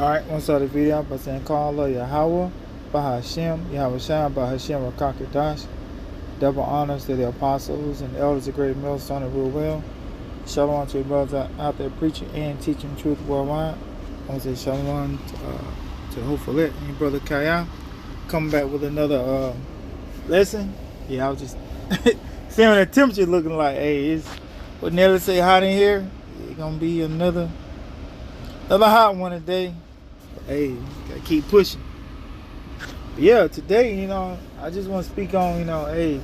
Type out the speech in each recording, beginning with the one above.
Alright, want to start the video out by saying call Allah Yahweh, Bahashem, Yahweh Shah, Bahashem, Rakakadash. Double honors to the apostles and the elders of Great Millstone and rule well. Shalom to your brothers out there preaching and teaching truth worldwide. I want to say shalom to hopefully and your brother Kaya. Coming back with another lesson. Yeah, I was just seeing the temperature looking like, hey, it's what Nelly say hot in here. It's gonna be another hot one today. Hey, gotta keep pushing. But yeah, today, I just want to speak on, hey,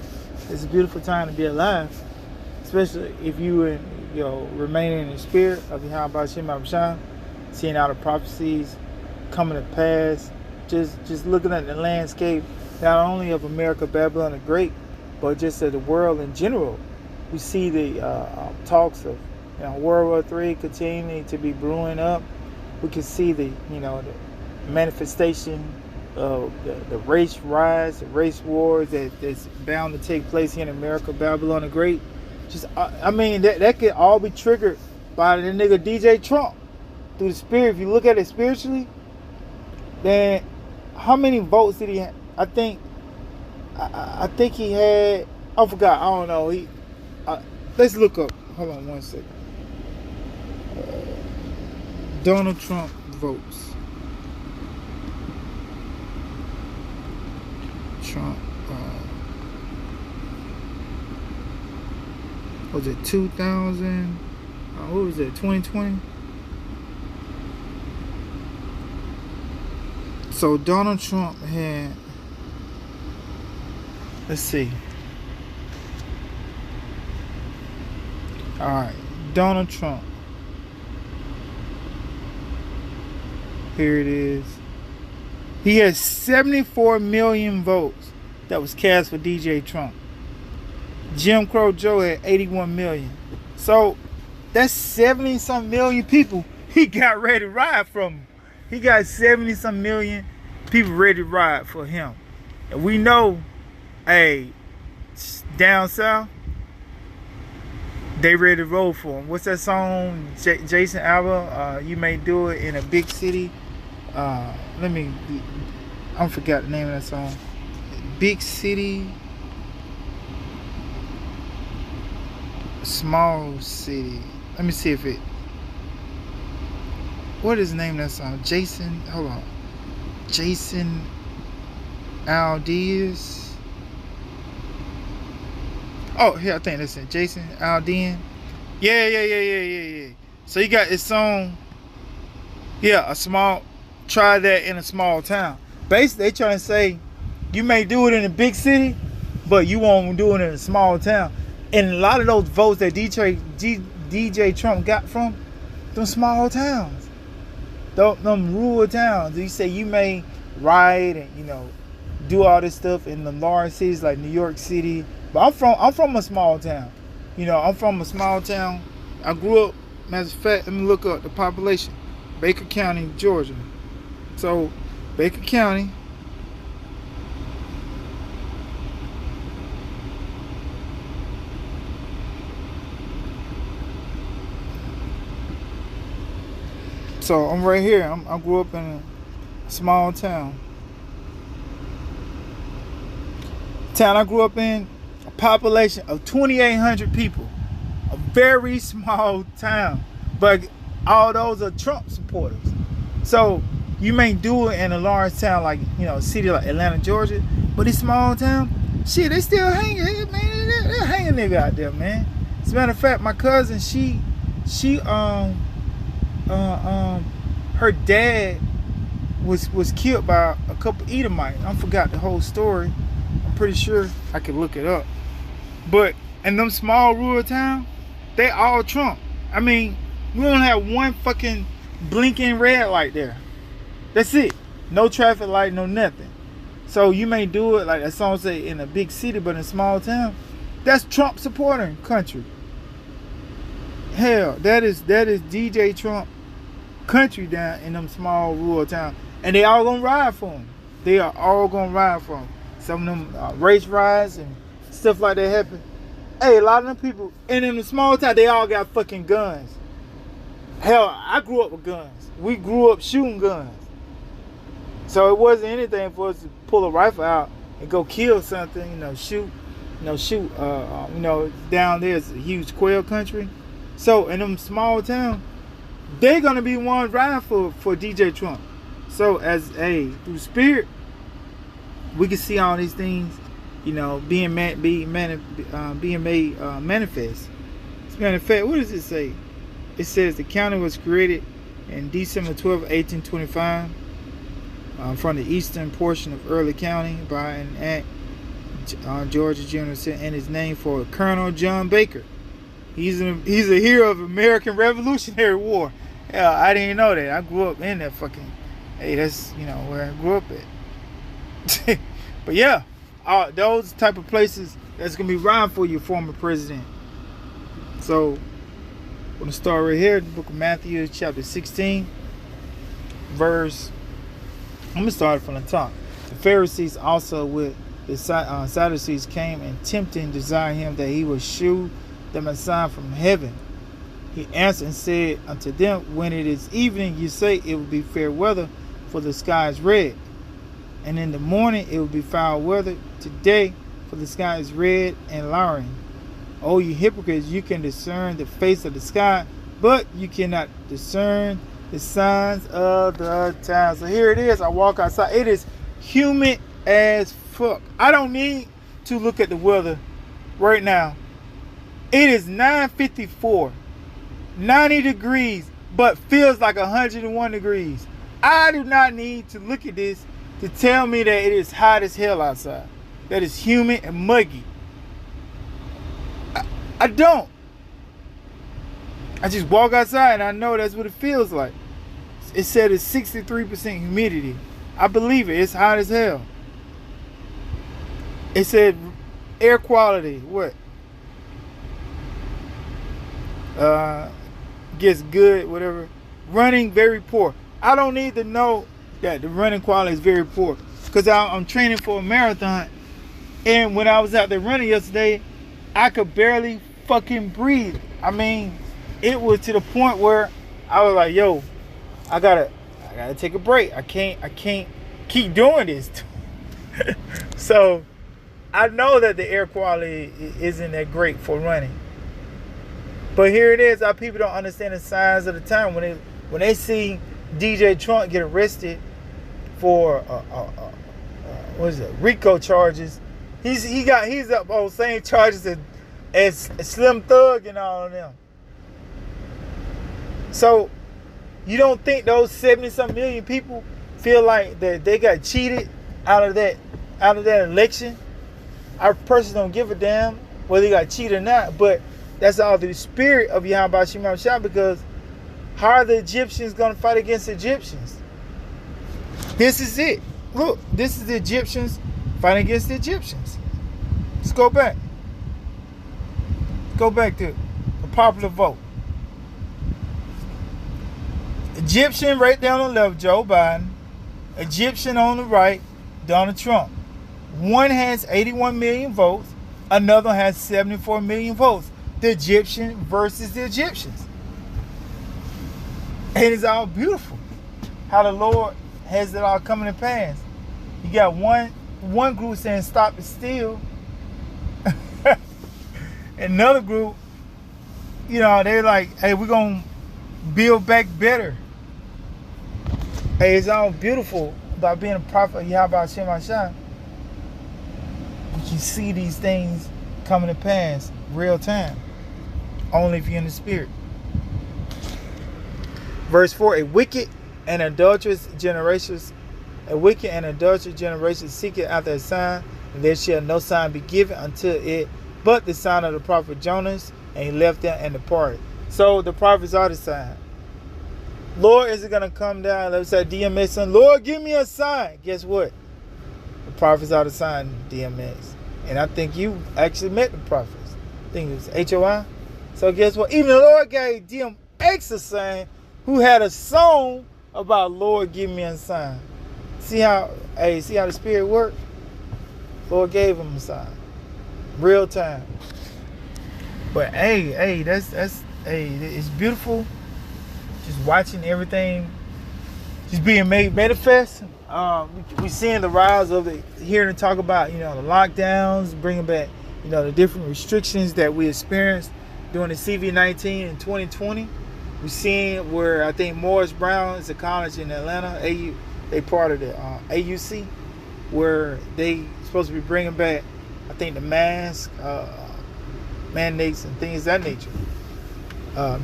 it's a beautiful time to be alive, especially if you remaining in the spirit of Yahweh Shem Abshah, seeing all the prophecies coming to pass, just looking at the landscape, not only of America, Babylon the Great, but just of the world in general. We see the talks of World War III continuing to be brewing up. We can see the manifestation of the race rise, the race wars that's bound to take place here in America, Babylon the Great. That could all be triggered by the nigga DJ Trump through the spirit. If you look at it spiritually, then how many votes did he have? I think he had. I forgot. I don't know. Let's look up. Hold on one second. Donald Trump votes. Trump. Was it 2000? What was it? 2020? So Donald Trump had. Let's see. All right, Donald Trump. Here it is. He has 74 million votes that was cast for DJ Trump. Jim Crow Joe had 81 million. So that's 70-some million people he got ready to ride from him. He got 70-some million people ready to ride for him. And we know, hey, down south, they ready to roll for him. What's that song? Jason Alba, You May Do It in a Big City. I forgot the name of that song. Big City, Small City. Let me see if it. What is the name of that song? Jason. Hold on. Jason Aldean. Oh, here I think that's it. Jason Aldean. Yeah. So you got this song. Yeah, a small. Try that in a small town. Basically, they trying to say you may do it in a big city, but you won't do it in a small town. And a lot of those votes that DJ Trump got from them small towns, them rural towns. He say you may ride and do all this stuff in the large cities like New York City. But I'm from a small town. I'm from a small town. I grew up. Matter of fact, let me look up the population. Baker County, Georgia. So, Baker County. So, I'm right here. I grew up in a small town. Town I grew up in, a population of 2,800 people. A very small town. But all those are Trump supporters. So, you may do it in a large town like, a city like Atlanta, Georgia, but this small town, shit, they still hanging, man. They're hanging nigga out there, man. As a matter of fact, my cousin, her dad was killed by a couple Edomites. I forgot the whole story. I'm pretty sure I could look it up. But in them small rural towns, they all Trump. We don't have one fucking blinking red light there. That's it. No traffic light, no nothing. So you may do it like that song say in a big city, but in a small town, that's Trump supporting country. Hell, that is DJ Trump country down in them small rural towns, and they all gonna ride for him. They are all gonna ride for him. Some of them race rides and stuff like that happen. Hey, a lot of them people, and in the small town, they all got fucking guns. Hell, I grew up with guns. We grew up shooting guns. So it wasn't anything for us to pull a rifle out and go kill something, shoot, down there's a huge quail country. So in them small towns, they're gonna be one riding for DJ Trump. So through spirit, we can see all these things, being made manifest. It's manifest. What does it say? It says the county was created in December 12, 1825, from the eastern portion of Early County by an act Georgia General and is named for Colonel John Baker. He's a hero of American Revolutionary War. Yeah, I didn't know that. I grew up in that fucking. Hey, that's where I grew up at. But yeah, those type of places that's gonna be riding for your former president. So I'm gonna start right here, the book of Matthew, chapter 16, verse. I'm gonna start from the top. The Pharisees also with the Sadducees came and tempted and desired him that he would shew them a sign from heaven. He answered and said unto them, when it is evening, you say it will be fair weather, for the sky is red. And in the morning it will be foul weather. Today, for the sky is red and lowering. O you hypocrites, you can discern the face of the sky, but you cannot discern the signs of the times. So here it is. I walk outside. It is humid as fuck. I don't need to look at the weather right now. It is 9:54, 90 degrees, but feels like 101 degrees. I do not need to look at this to tell me that it is hot as hell outside. That is humid and muggy. I don't. I just walk outside and I know that's what it feels like. It said it's 63% humidity. I believe it. It's hot as hell. It said air quality, what? Gets good, whatever. Running very poor. I don't need to know that the running quality is very poor, because I'm training for a marathon, and when I was out there running yesterday, I could barely fucking breathe. I mean, it was to the point where I was like, yo, I gotta take a break. I can't keep doing this. So I know that the air quality isn't that great for running. But here it is. Our people don't understand the signs of the time. When they see DJ Trump get arrested for what is it, RICO charges, he's up on same charges as Slim Thug and all of them. So you don't think those 70-some million people feel like that they got cheated out of that election? I personally don't give a damn whether they got cheated or not, but that's all the spirit of Yahweh Shema Shah, because how are the Egyptians going to fight against the Egyptians? This is it. Look, this is the Egyptians fighting against the Egyptians. Let's go back. Go back to the popular vote. Egyptian right down on the left, Joe Biden. Egyptian on the right, Donald Trump. One has 81 million votes. Another has 74 million votes. The Egyptian versus the Egyptians. And it's all beautiful how the Lord has it all coming to pass. You got one group saying stop it still. Another group, they're like, hey, we're going to build back better. Hey, it's all beautiful about being a prophet of Yahweh Hashem Hashai. You can see these things coming to pass real time. Only if you're in the spirit. Verse 4, a wicked and adulterous generation seeketh after a sign, and there shall no sign be given unto it but the sign of the prophet Jonas, and he left them and departed. So the prophets are the sign. Lord, is it going to come down? Let's say DMX, son, Lord, give me a sign. Guess what? The prophets are the sign, DMX. And I think you actually met the prophets. I think it was HOI. So guess what? Even the Lord gave DMX a sign, who had a song about Lord, give me a sign. See how the spirit worked? Lord gave him a sign. Real time. But that's it's beautiful just watching everything just being made manifest. We seeing the rise of it, hearing and talk about, the lockdowns, bringing back, the different restrictions that we experienced during the CV-19 in 2020. We're seeing where I think Morris Brown is a college in Atlanta, they part of the AUC, where they supposed to be bringing back, I think, the mask mandates and things of that nature.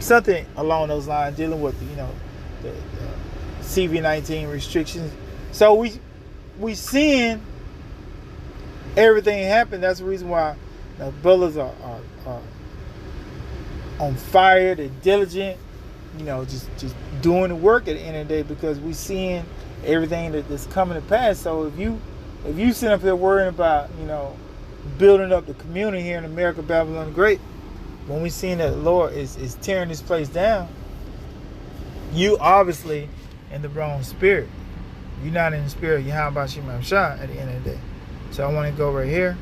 Something along those lines, dealing with the CV-19 restrictions. So we seeing everything happen. That's the reason why the brothers are on fire. They're diligent. Just doing the work at the end of the day, because we seeing everything that's coming to pass. So if you sit up here worrying about building up the community here in America, Babylon the Great, when we seeing that the Lord is tearing this place down, you obviously in the wrong spirit. You're not in the spirit of Yahweh Bashim Shah at the end of the day. So I want to go right here.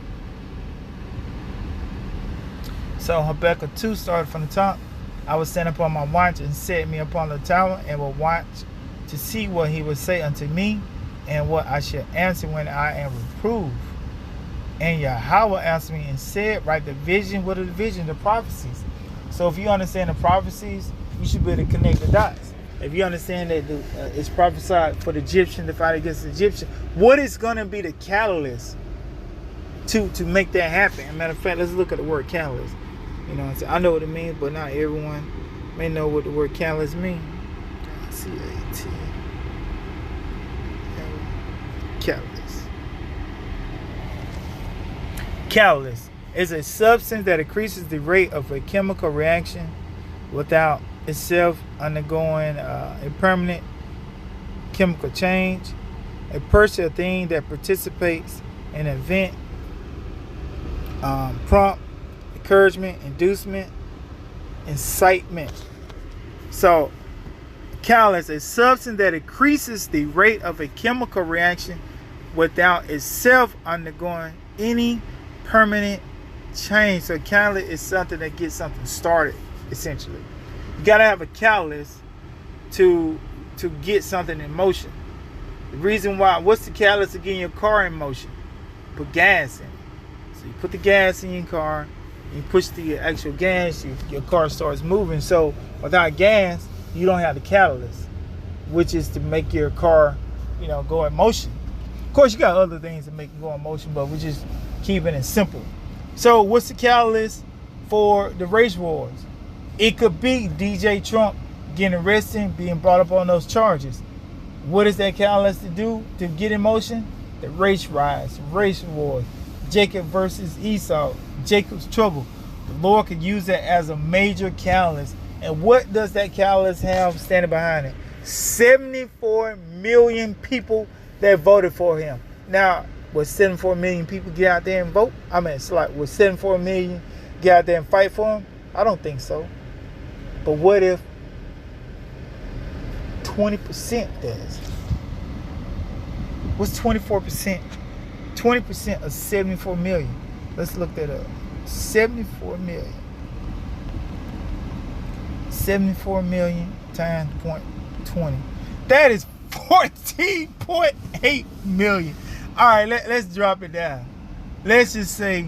So Habakkuk 2 started from the top. I was stand upon my watch and set me upon the tower, and will watch to see what he would say unto me, and what I shall answer when I am reproved. And Yahweh answered me and said, write the vision. What are the vision? The prophecies. So if you understand the prophecies, you should be able to connect the dots. If you understand that it's prophesied for the Egyptian to fight against the Egyptian, what is going to be the catalyst to make that happen? As a matter of fact, let's look at the word catalyst. I know what it means, but not everyone may know what the word catalyst means. C-A-T. Catalyst. Catalyst is a substance that increases the rate of a chemical reaction without itself undergoing a permanent chemical change. A person or thing that participates in an event, prompt, encouragement, inducement, incitement. So, catalyst is a substance that increases the rate of a chemical reaction without itself undergoing any permanent change. So, catalyst is something that gets something started, essentially. You gotta have a catalyst to get something in motion. The reason why, what's the catalyst to getting your car in motion? Put gas in it. So you put the gas in your car, you push the actual gas, your car starts moving. So without gas, you don't have the catalyst, which is to make your car, go in motion. Of course, you got other things that make it go in motion, but we're just keeping it simple. So what's the catalyst for the race wars? It could be DJ Trump getting arrested, being brought up on those charges. What is that catalyst to do to get in motion? The race riots, race wars, Jacob versus Esau, Jacob's trouble. The Lord could use that as a major catalyst. And what does that catalyst have standing behind it? 74 million people that voted for him. Now, will 74 million people get out there and vote? Will 74 million get out there and fight for him? I don't think so. But what if 20% does? What's 24%? 20% of 74 million. Let's look that up. 74 million. 74 million times 0.20. That is 14.8 million. All right, let's drop it down. Let's just say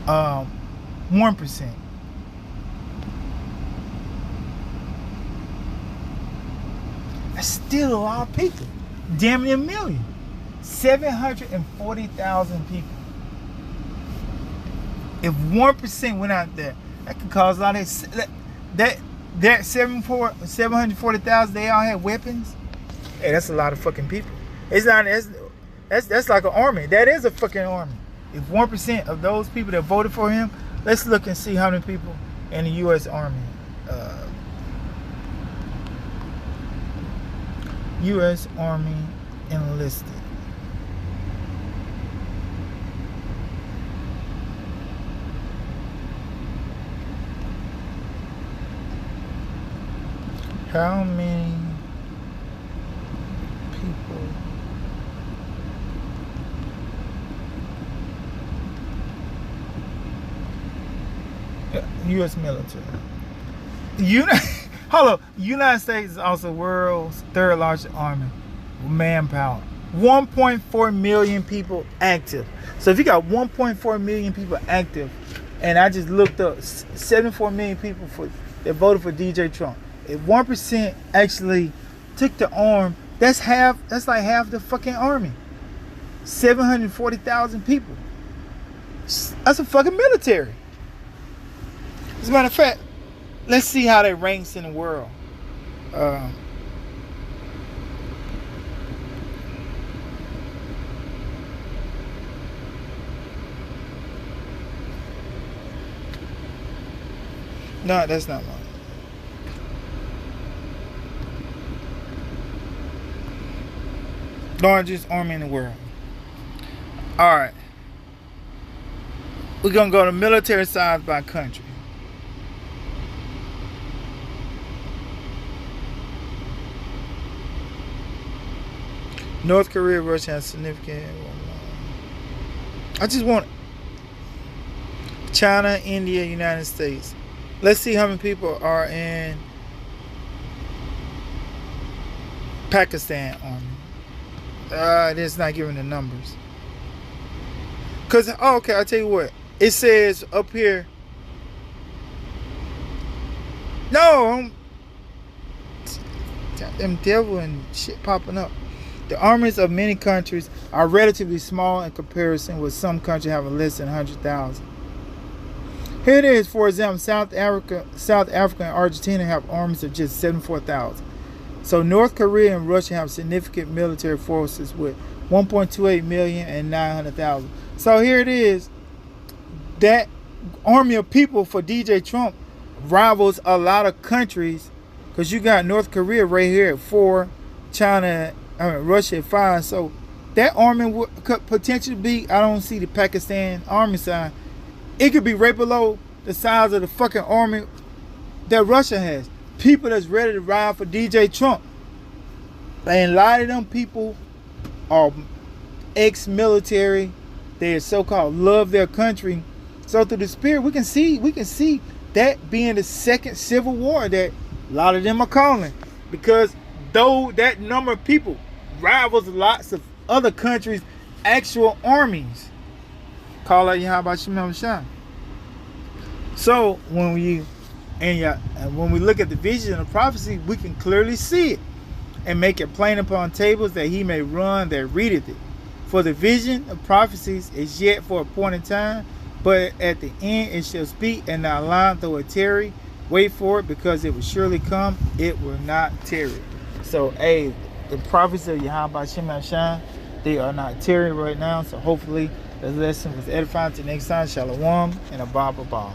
1%. That's still a lot of people. Damn near a million. 740,000 people. If 1% went out there, that could cause a lot of that 740,000. They all had weapons. Hey, that's a lot of fucking people. It's not. That's like an army. That is a fucking army. If 1% of those people that voted for him, let's look and see how many people in the U.S. Army. U.S. Army enlisted. How many people U.S. military? Hold up. United States is also the world's third largest army with manpower. 1.4 million people active. So if you got 1.4 million people active, and I just looked up 74 million people that voted for DJ Trump. If 1% actually took the arm, that's like half the fucking army. 740,000 people. That's a fucking military. As a matter of fact, let's see how they ranks in the world. No, that's not mine. Largest army in the world. Alright. We're going to go to military size by country. North Korea, Russia has significant. I just want China, India, United States. Let's see how many people are in Pakistan army. It is not giving the numbers. Cause okay, I'll tell you what. It says up here. No, them devil and shit popping up. The armies of many countries are relatively small in comparison, with some countries having less than 100,000. Here it is. For example, South Africa and Argentina have armies of just 74,000. So North Korea and Russia have significant military forces with 1.28 million and 900,000. So here it is. That army of people for DJ Trump rivals a lot of countries, because you got North Korea right here at 4, Russia at 5. So that army could potentially be, I don't see the Pakistan army side. It could be right below the size of the fucking army that Russia has. People that's ready to ride for DJ Trump. And a lot of them people are ex-military. They so-called love their country. So through the spirit, we can see that being the second civil war that a lot of them are calling. Because though that number of people rivals lots of other countries' actual armies. Call out Yahweh Shem Shah. So when we look at the vision of prophecy, we can clearly see it and make it plain upon tables, that he may run that readeth it. For the vision of prophecies is yet for a point in time, but at the end it shall speak and not lie, though it tarry. Wait for it, because it will surely come, it will not tarry. So the prophets of Yahweh Shem Shah, they are not tarrying right now. So hopefully the lesson was edifying. Till next time, Shalom and Abba.